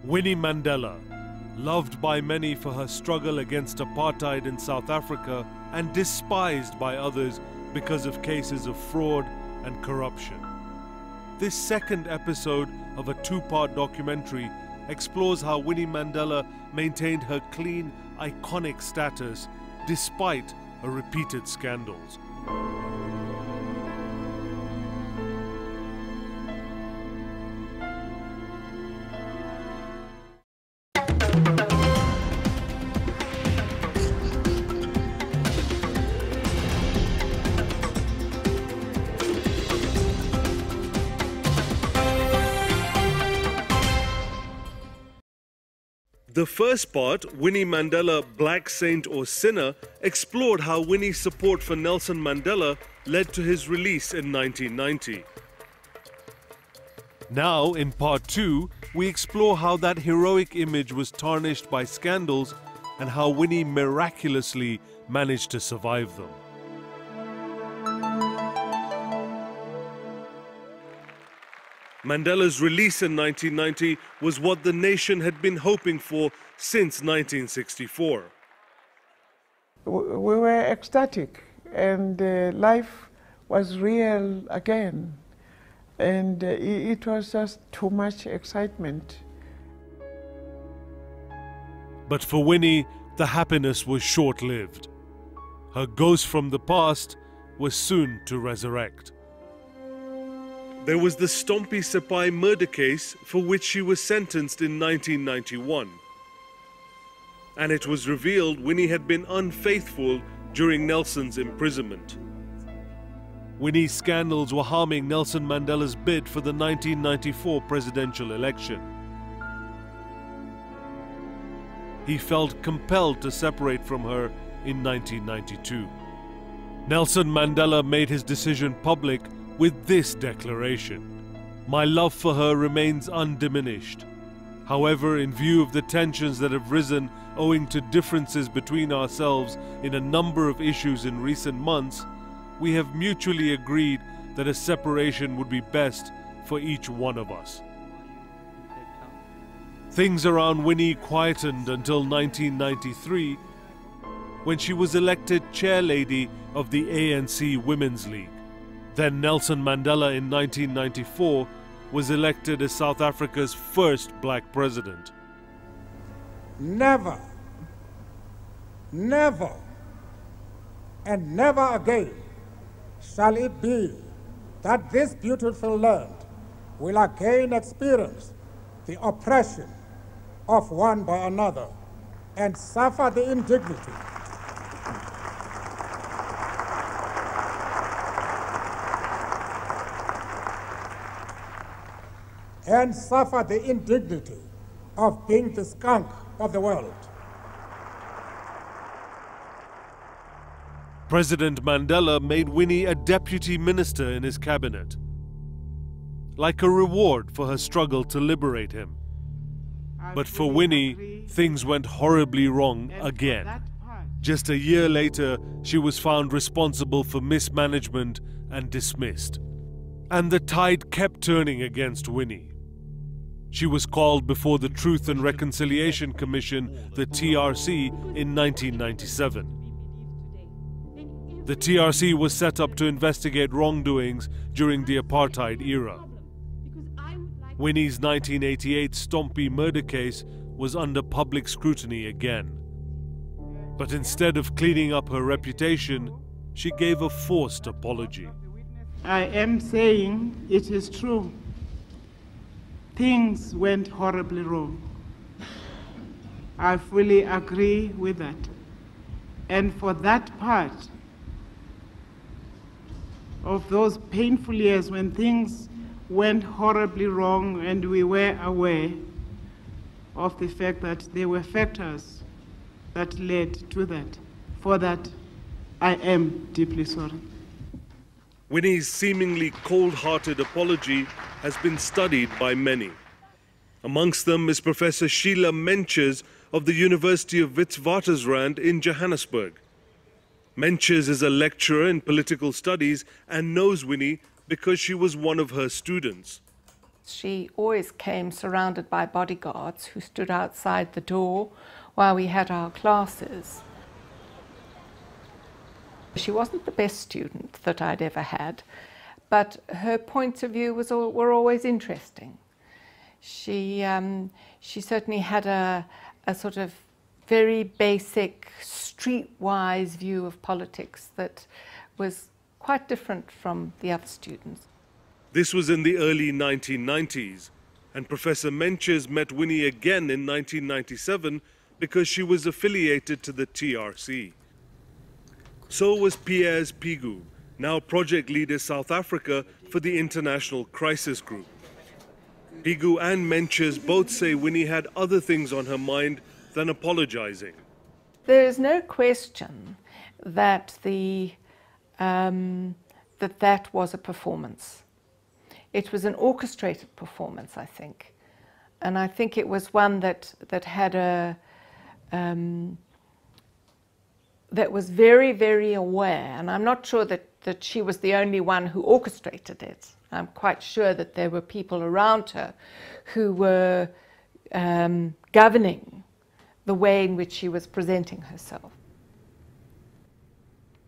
Winnie Mandela, loved by many for her struggle against apartheid in South Africa and despised by others because of cases of fraud and corruption. This second episode of a two-part documentary explores how Winnie Mandela maintained her clean, iconic status despite her repeated scandals. The first part, Winnie Mandela, Black Saint or Sinner, explored how Winnie's support for Nelson Mandela led to his release in 1990. Now, in part 2, we explore how that heroic image was tarnished by scandals and how Winnie miraculously managed to survive them. Mandela's release in 1990 was what the nation had been hoping for since 1964. We were ecstatic and life was real again, and it was just too much excitement. But for Winnie, the happiness was short-lived. Her ghost from the past was soon to resurrect. There was the Stompie Sepai murder case for which she was sentenced in 1991. And it was revealed Winnie had been unfaithful during Nelson's imprisonment. Winnie's scandals were harming Nelson Mandela's bid for the 1994 presidential election. He felt compelled to separate from her in 1992. Nelson Mandela made his decision public with this declaration: "My love for her remains undiminished. However, in view of the tensions that have risen owing to differences between ourselves in a number of issues in recent months, we have mutually agreed that a separation would be best for each one of us." Things around Winnie quietened until 1993, when she was elected chairlady of the ANC Women's League. Then Nelson Mandela in 1994 was elected as South Africa's first black president. Never, never, and never again shall it be that this beautiful land will again experience the oppression of one by another and suffer the indignity of being the skunk of the world. President Mandela made Winnie a deputy minister in his cabinet, like a reward for her struggle to liberate him. But for Winnie, things went horribly wrong again. Just a year later, she was found responsible for mismanagement and dismissed. And the tide kept turning against Winnie. She was called before the Truth and Reconciliation Commission, the TRC, in 1997. The TRC was set up to investigate wrongdoings during the apartheid era. Winnie's 1988 Stompie murder case was under public scrutiny again. But instead of cleaning up her reputation, she gave a forced apology. I am saying it is true. Things went horribly wrong. I fully agree with that. And for that part of those painful years when things went horribly wrong and we were aware of the fact that there were factors that led to that, for that I am deeply sorry. Winnie's seemingly cold-hearted apology has been studied by many. Amongst them is Professor Sheila Menches of the University of Witwatersrand in Johannesburg. Menches is a lecturer in political studies and knows Winnie because she was one of her students. She always came surrounded by bodyguards who stood outside the door while we had our classes. She wasn't the best student that I'd ever had, but her points of view were always interesting. She certainly had a sort of very basic, streetwise view of politics that was quite different from the other students. This was in the early 1990s, and Professor Menches met Winnie again in 1997 because she was affiliated to the TRC. So was Piers Pigu, now project leader South Africa for the International Crisis Group. Pigu and Menches both say Winnie had other things on her mind than apologizing. There is no question that that was a performance. It was an orchestrated performance, I think. And I think it was one that had that was very, very aware. And I'm not sure that she was the only one who orchestrated it. I'm quite sure that there were people around her who were governing the way in which she was presenting herself.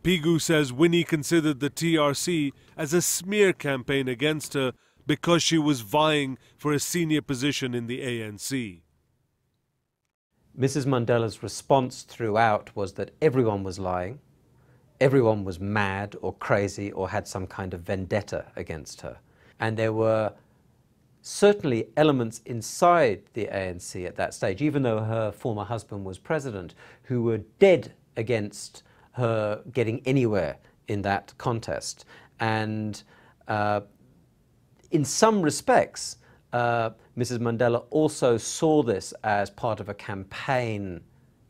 Pigu says Winnie considered the TRC as a smear campaign against her because she was vying for a senior position in the ANC. Mrs. Mandela's response throughout was that everyone was lying, everyone was mad or crazy or had some kind of vendetta against her. And there were certainly elements inside the ANC at that stage, even though her former husband was president, who were dead against her getting anywhere in that contest. And in some respects, Mrs. Mandela also saw this as part of a campaign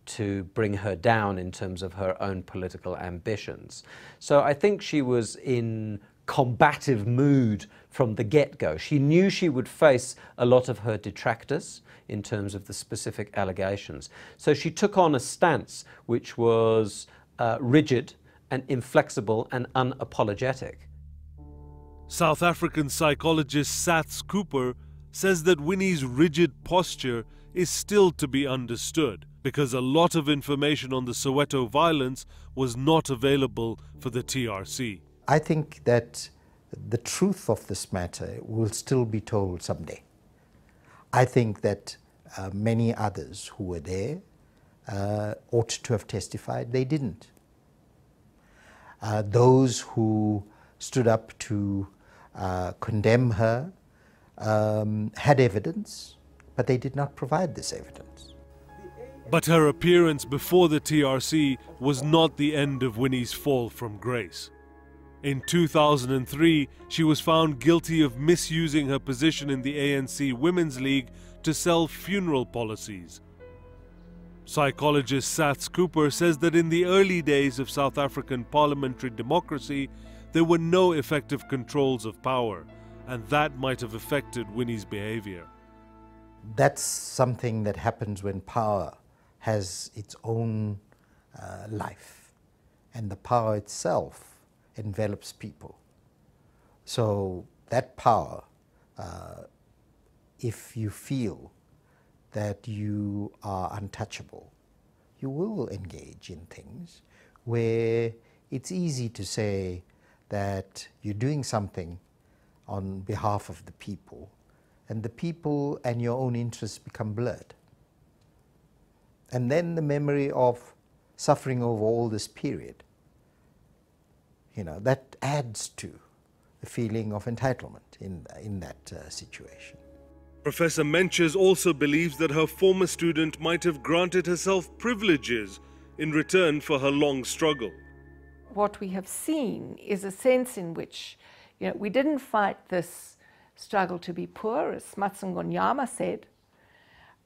to bring her down in terms of her own political ambitions. So I think she was in combative mood from the get-go. She knew she would face a lot of her detractors in terms of the specific allegations. So she took on a stance which was rigid and inflexible and unapologetic. South African psychologist Sats Cooper says that Winnie's rigid posture is still to be understood because a lot of information on the Soweto violence was not available for the TRC. I think that the truth of this matter will still be told someday. I think that many others who were there ought to have testified. They didn't. Those who stood up to condemn her had evidence, but they did not provide this evidence. But her appearance before the TRC was not the end of Winnie's fall from grace. In 2003, she was found guilty of misusing her position in the ANC Women's League to sell funeral policies. Psychologist Sats Cooper says that in the early days of South African parliamentary democracy, there were no effective controls of power, and that might have affected Winnie's behavior. That's something that happens when power has its own life, and the power itself envelops people. So that power, if you feel that you are untouchable, you will engage in things where it's easy to say that you're doing something on behalf of the people, and the people and your own interests become blurred. And then the memory of suffering over all this period, that adds to the feeling of entitlement in that situation. Professor Menches also believes that her former student might have granted herself privileges in return for her long struggle. What we have seen is a sense in which we didn't fight this struggle to be poor, as Matsingonyama said,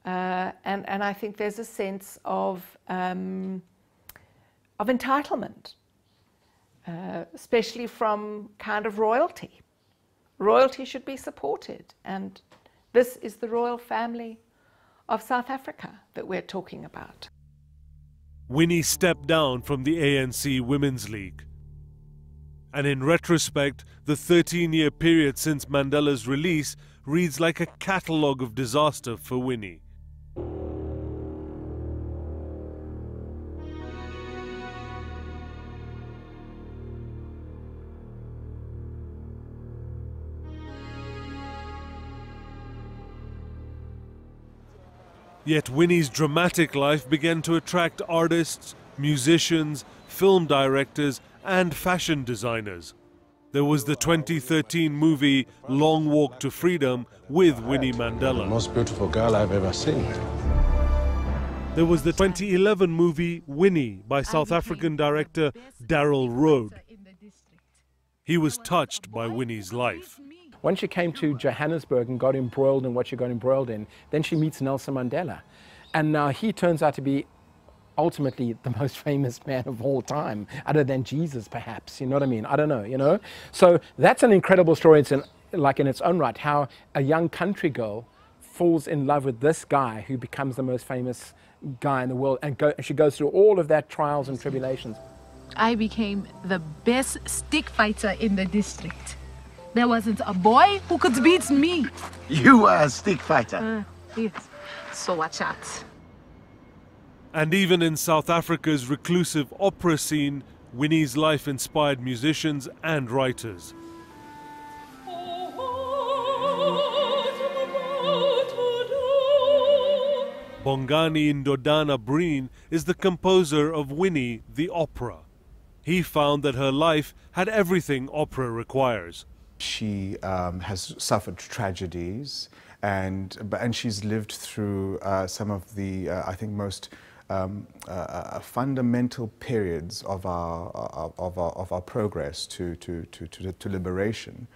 and I think there's a sense of entitlement, especially from kind of royalty. Royalty should be supported, and this is the royal family of South Africa that we're talking about. Winnie stepped down from the ANC Women's League. And in retrospect, the 13-year period since Mandela's release reads like a catalogue of disaster for Winnie. Yet Winnie's dramatic life began to attract artists, musicians, film directors, and fashion designers. There was the 2013 movie Long Walk to Freedom with Winnie Mandela. The most beautiful girl I've ever seen. There was the 2011 movie Winnie by South African director Darryl Road. He was touched by Winnie's life. When she came to Johannesburg and got embroiled in what she got embroiled in, then she meets Nelson Mandela. And now he turns out to be ultimately the most famous man of all time, other than Jesus, perhaps, you know what I mean? I don't know, you know? So that's an incredible story. It's like in its own right, how a young country girl falls in love with this guy who becomes the most famous guy in the world, and she goes through all of that trials and tribulations. I became the best stick fighter in the district. There wasn't a boy who could beat me. You were a stick fighter? Yes. So watch out. And even in South Africa's reclusive opera scene, Winnie's life inspired musicians and writers. Bongani Ndodana Breen is the composer of Winnie the Opera. He found that her life had everything opera requires. She has suffered tragedies, and she's lived through some of the, I think, most fundamental periods of our progress to liberation.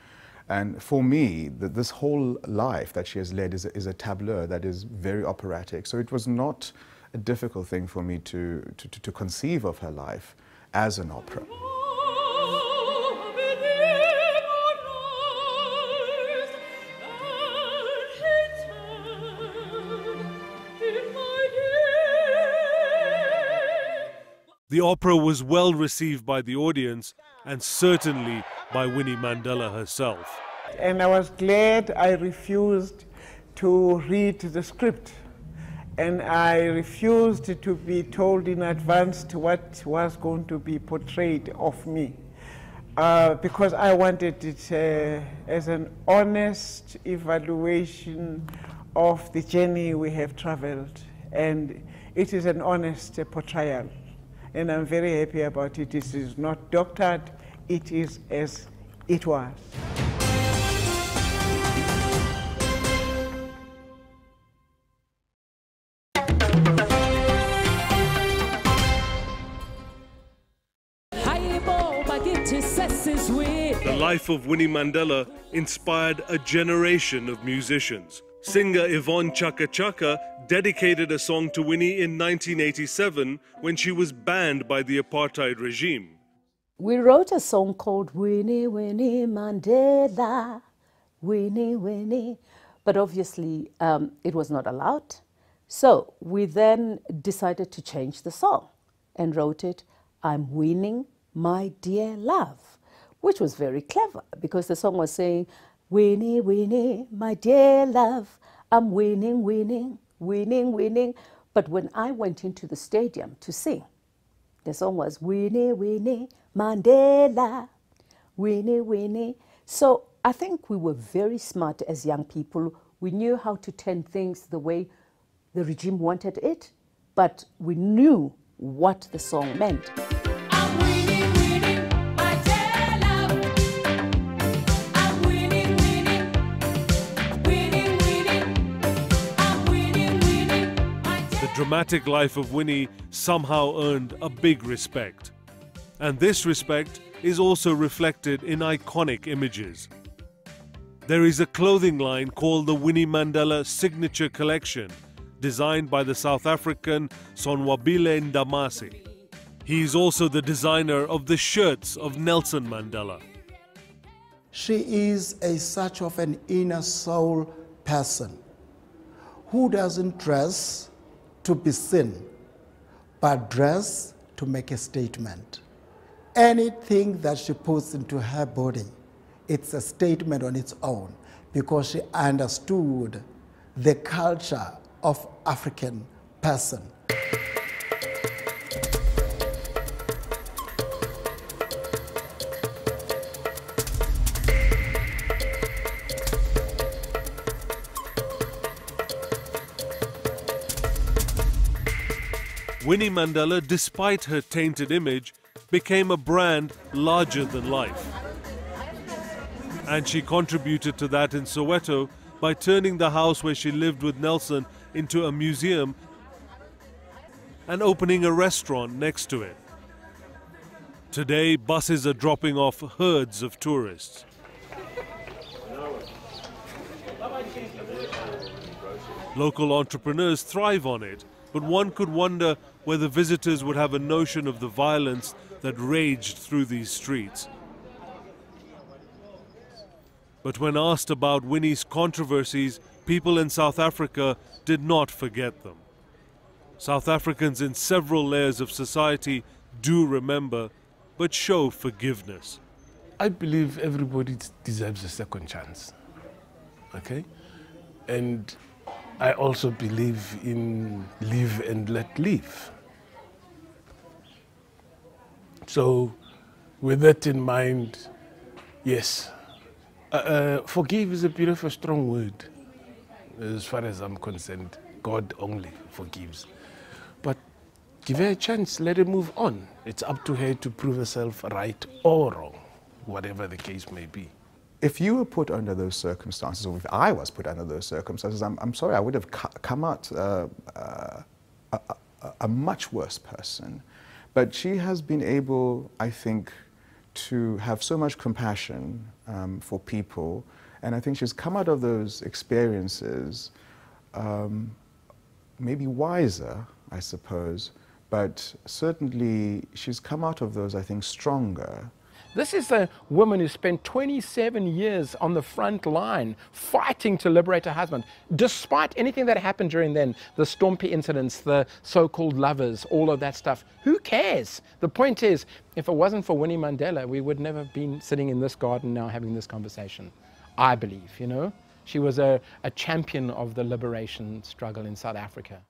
And for me, this whole life that she has led is a tableau that is very operatic. So it was not a difficult thing for me to conceive of her life as an opera. The opera was well received by the audience, and certainly by Winnie Mandela herself. And I was glad I refused to read the script, and I refused to be told in advance what was going to be portrayed of me, because I wanted it as an honest evaluation of the journey we have traveled, and it is an honest portrayal. And I'm very happy about it. It is not doctored, it is as it was. The life of Winnie Mandela inspired a generation of musicians. Singer Yvonne Chaka Chaka dedicated a song to Winnie in 1987 when she was banned by the apartheid regime. We wrote a song called Winnie, Winnie Mandela, Winnie, Winnie, but obviously it was not allowed. So we then decided to change the song and wrote it, I'm winning, my dear love, which was very clever because the song was saying, Winnie, Winnie, my dear love, I'm winning, winning, winning, winning. But when I went into the stadium to sing, the song was Winnie, Winnie, Mandela, Winnie, Winnie. So I think we were very smart as young people. We knew how to turn things the way the regime wanted it, but we knew what the song meant. The dramatic life of Winnie somehow earned a big respect. And this respect is also reflected in iconic images. There is a clothing line called the Winnie Mandela Signature Collection, designed by the South African Sonwabile Ndamase. He is also the designer of the shirts of Nelson Mandela. She is such of an inner soul person who doesn't dress to be seen, but dress to make a statement. Anything that she puts into her body, it's a statement on its own. because she understood the culture of African person. Winnie Mandela, despite her tainted image, became a brand larger than life. And she contributed to that in Soweto by turning the house where she lived with Nelson into a museum and opening a restaurant next to it. Today, buses are dropping off herds of tourists. Local entrepreneurs thrive on it, but one could wonder whether visitors would have a notion of the violence that raged through these streets. But when asked about Winnie's controversies, people in South Africa did not forget them. South Africans in several layers of society do remember, but show forgiveness. I believe everybody deserves a second chance, okay? And I also believe in live and let live. So with that in mind, yes, forgive is a beautiful, strong word. As far as I'm concerned, God only forgives. But give her a chance, let her move on. It's up to her to prove herself right or wrong, whatever the case may be. If you were put under those circumstances, or if I was put under those circumstances, I'm sorry, I would have come out a much worse person. But she has been able, I think, to have so much compassion for people, and I think she's come out of those experiences maybe wiser, I suppose, but certainly she's come out of those, I think, stronger. This is a woman who spent 27 years on the front line fighting to liberate her husband, despite anything that happened during then, the Stompie incidents, the so-called lovers, all of that stuff. Who cares? The point is, if it wasn't for Winnie Mandela, we would never have been sitting in this garden now having this conversation, I believe, you know? She was a champion of the liberation struggle in South Africa.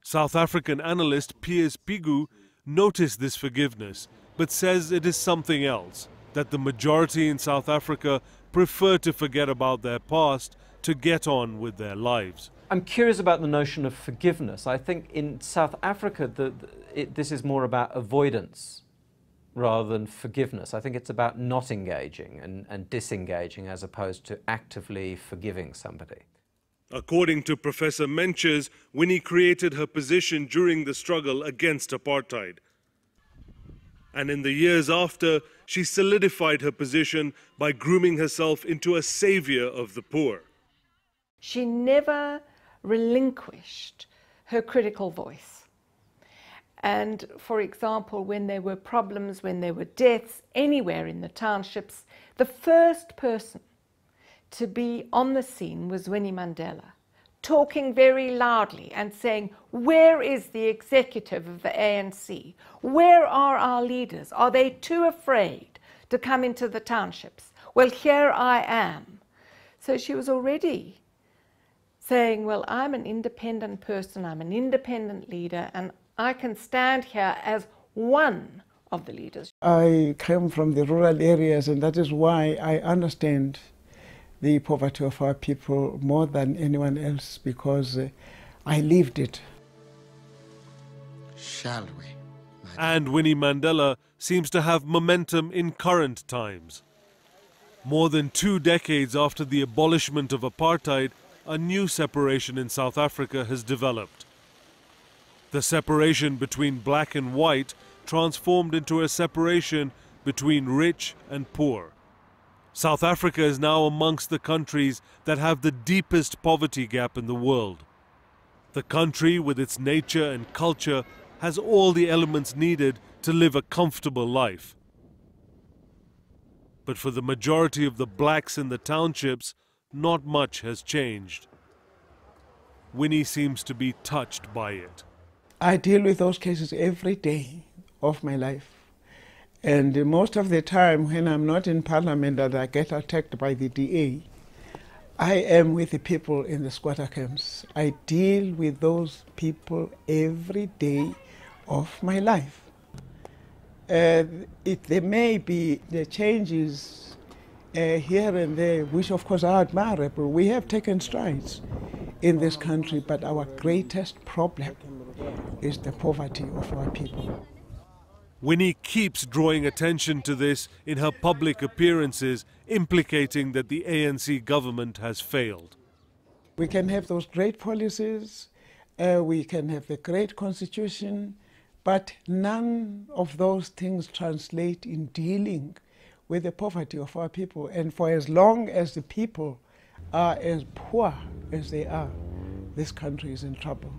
South African analyst Piers Pigu noticed this forgiveness, but says it is something else, that the majority in South Africa prefer to forget about their past to get on with their lives. I'm curious about the notion of forgiveness. I think in South Africa, this is more about avoidance rather than forgiveness. I think it's about not engaging and disengaging as opposed to actively forgiving somebody. According to Professor Menchers, Winnie created her position during the struggle against apartheid. And in the years after, she solidified her position by grooming herself into a savior of the poor. She never relinquished her critical voice. And for example, when there were problems, when there were deaths anywhere in the townships, the first person to be on the scene was Winnie Mandela, talking very loudly and saying, where is the executive of the ANC? Where are our leaders? Are they too afraid to come into the townships? Well, here I am. So she was already saying, well, I'm an independent person, I'm an independent leader, and I can stand here as one of the leaders. I come from the rural areas, and that is why I understand the poverty of our people more than anyone else, because I lived it. Shall we? And Winnie Mandela seems to have momentum in current times. More than 2 decades after the abolishment of apartheid, a new separation in South Africa has developed. The separation between black and white transformed into a separation between rich and poor. South Africa is now amongst the countries that have the deepest poverty gap in the world. The country, with its nature and culture, has all the elements needed to live a comfortable life. But for the majority of the blacks in the townships, not much has changed. Winnie seems to be touched by it. I deal with those cases every day of my life. And most of the time when I'm not in Parliament and I get attacked by the DA, I am with the people in the squatter camps. I deal with those people every day of my life. There may be the changes here and there, which of course are admirable. We have taken strides in this country, but our greatest problem is the poverty of our people. Winnie keeps drawing attention to this in her public appearances, implicating that the ANC government has failed. We can have those great policies, we can have a great constitution, but none of those things translate in dealing with the poverty of our people. And for as long as the people are as poor as they are, this country is in trouble.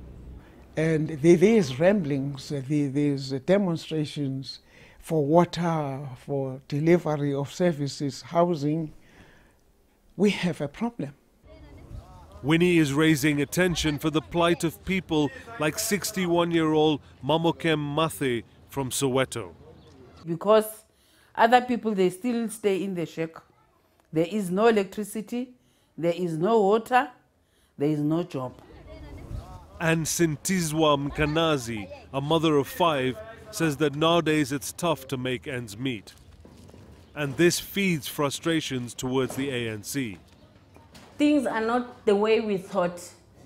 And these ramblings, these demonstrations for water, for delivery of services, housing, we have a problem. Winnie is raising attention for the plight of people like 61-year-old Mamokem Mathe from Soweto. Because other people, they still stay in the shack. There is no electricity, there is no water, there is no job. And Sintizwa Mkanazi, a mother of 5, says that nowadays it's tough to make ends meet. And this feeds frustrations towards the ANC. Things are not the way we thought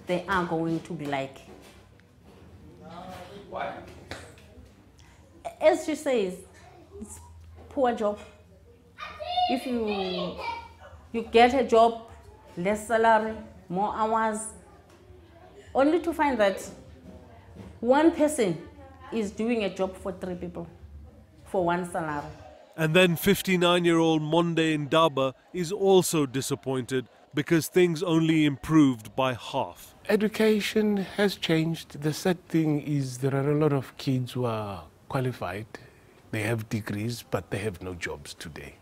they are going to be like. Why? As she says, it's poor job. If you get a job, less salary, more hours, only to find that one person is doing a job for 3 people for 1 salary. And then 59-year-old Monde Ndaba is also disappointed because things only improved by half. Education has changed. The sad thing is there are a lot of kids who are qualified. They have degrees, but they have no jobs today.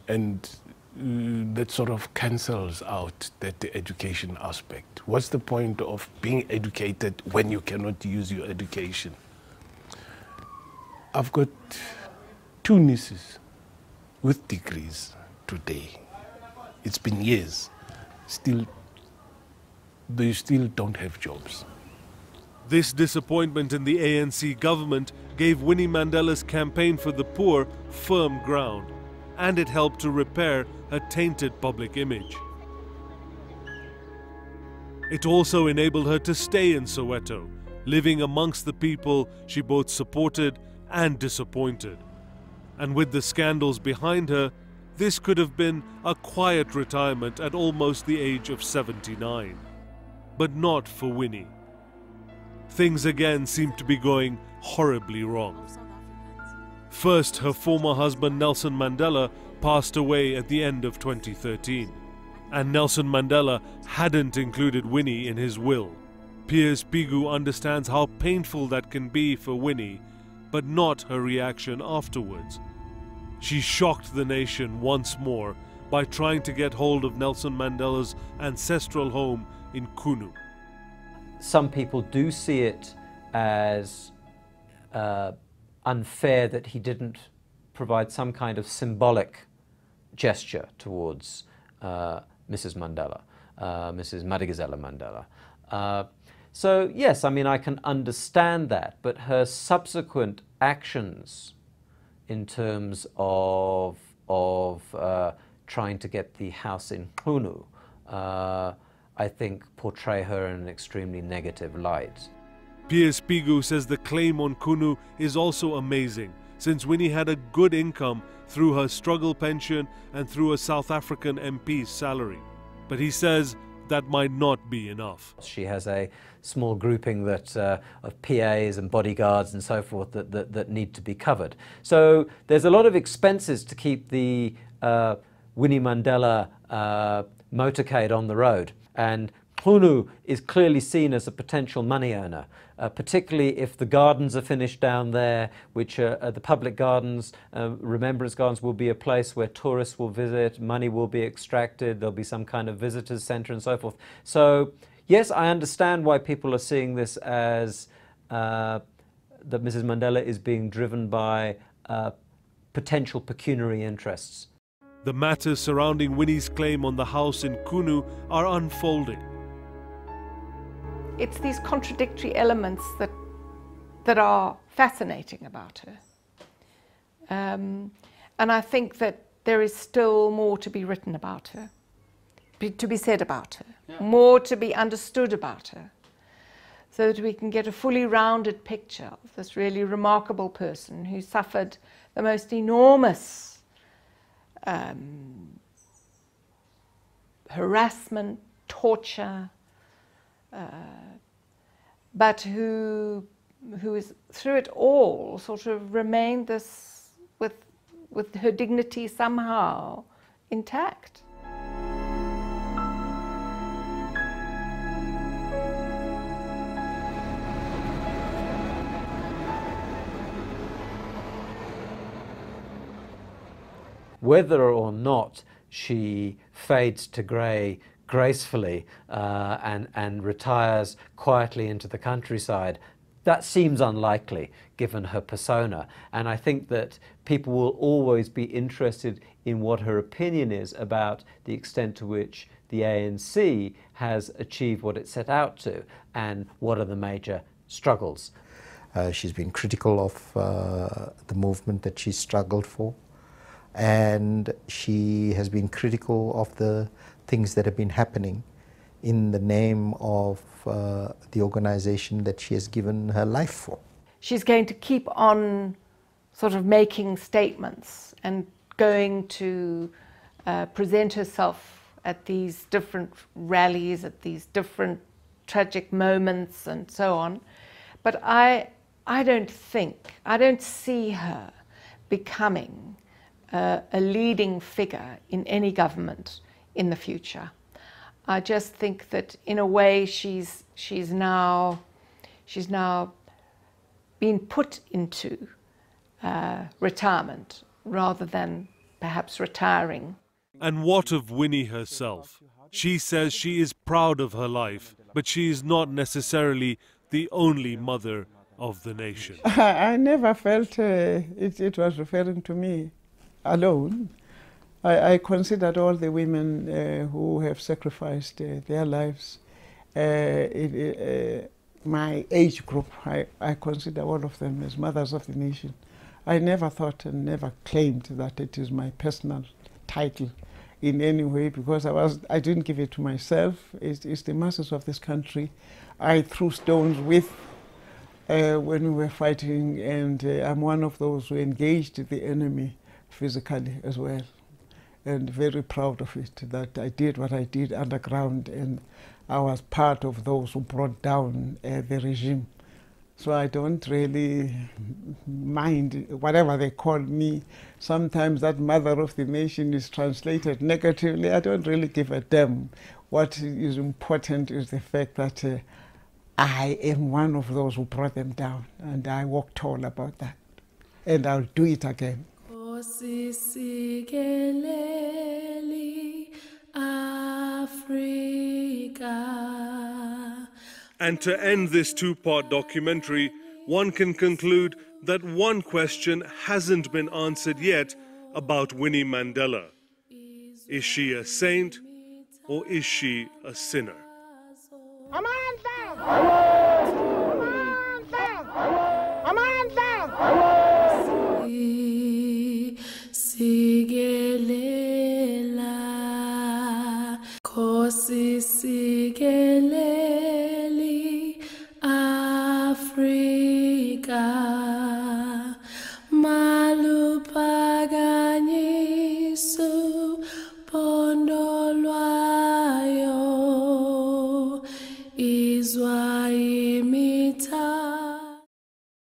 And that sort of cancels out that education aspect. What's the point of being educated when you cannot use your education? I've got 2 nieces with degrees today. It's been years. They still don't have jobs. This disappointment in the ANC government gave Winnie Mandela's campaign for the poor firm ground, and it helped to repair her tainted public image. It also enabled her to stay in Soweto, living amongst the people she both supported and disappointed. And with the scandals behind her, this could have been a quiet retirement at almost the age of 79. But not for Winnie. Things again seemed to be going horribly wrong. First, her former husband Nelson Mandela passed away at the end of 2013. And Nelson Mandela hadn't included Winnie in his will. Piers Pigu understands how painful that can be for Winnie, but not her reaction afterwards. She shocked the nation once more by trying to get hold of Nelson Mandela's ancestral home in Kunu. Some people do see it as unfair that he didn't provide some kind of symbolic gesture towards Mrs. Mandela, Mrs. Madikizela Mandela. So yes, I mean, I can understand that, but her subsequent actions in terms of trying to get the house in Kunu, I think portray her in an extremely negative light. Piers Pigu says the claim on Kunu is also amazing, since Winnie had a good income through her struggle pension and through a South African MP's salary. But he says that might not be enough. She has a small grouping that, of PAs and bodyguards and so forth that need to be covered. So there's a lot of expenses to keep the Winnie Mandela motorcade on the road. And Kunu is clearly seen as a potential money earner, particularly if the gardens are finished down there, which are the public gardens. Remembrance Gardens will be a place where tourists will visit, money will be extracted, there'll be some kind of visitors centre and so forth. So yes, I understand why people are seeing this as that Mrs. Mandela is being driven by potential pecuniary interests. The matters surrounding Winnie's claim on the house in Kunu are unfolding. It's these contradictory elements that are fascinating about her. And I think that there is still more to be written about her, to be said about her, more to be understood about her, so that we can get a fully rounded picture of this really remarkable person who suffered the most enormous harassment, torture, but who is through it all sort of remained this with her dignity somehow intact. Whether or not she fades to grey gracefully and retires quietly into the countryside, that seems unlikely given her persona. And I think that people will always be interested in what her opinion is about the extent to which the ANC has achieved what it set out to and what are the major struggles. She's been critical of the movement that she struggled for, and she has been critical of the things that have been happening in the name of the organization that she has given her life for. She's going to keep on sort of making statements and going to present herself at these different rallies, at these different tragic moments and so on. But I don't see her becoming a leading figure in any government in the future. I just think that in a way she's now been put into retirement rather than perhaps retiring. And what of Winnie herself? She says she is proud of her life, but she is not necessarily the only mother of the nation. I never felt it was referring to me alone. I considered all the women who have sacrificed their lives. My age group, I consider all of them as mothers of the nation. I never thought and never claimed that it is my personal title in any way, because I didn't give it to myself. It's the masses of this country I threw stones with when we were fighting, and I'm one of those who engaged the enemy physically as well. And very proud of it, that I did what I did underground, and I was part of those who brought down the regime. So I don't really mind whatever they call me. Sometimes that mother of the nation is translated negatively. I don't really give a damn. What is important is the fact that I am one of those who brought them down, and I walk tall about that. And I'll do it again. And to end this two-part documentary, one can conclude that one question hasn't been answered yet about Winnie Mandela. Is she a saint or is she a sinner? Amanda!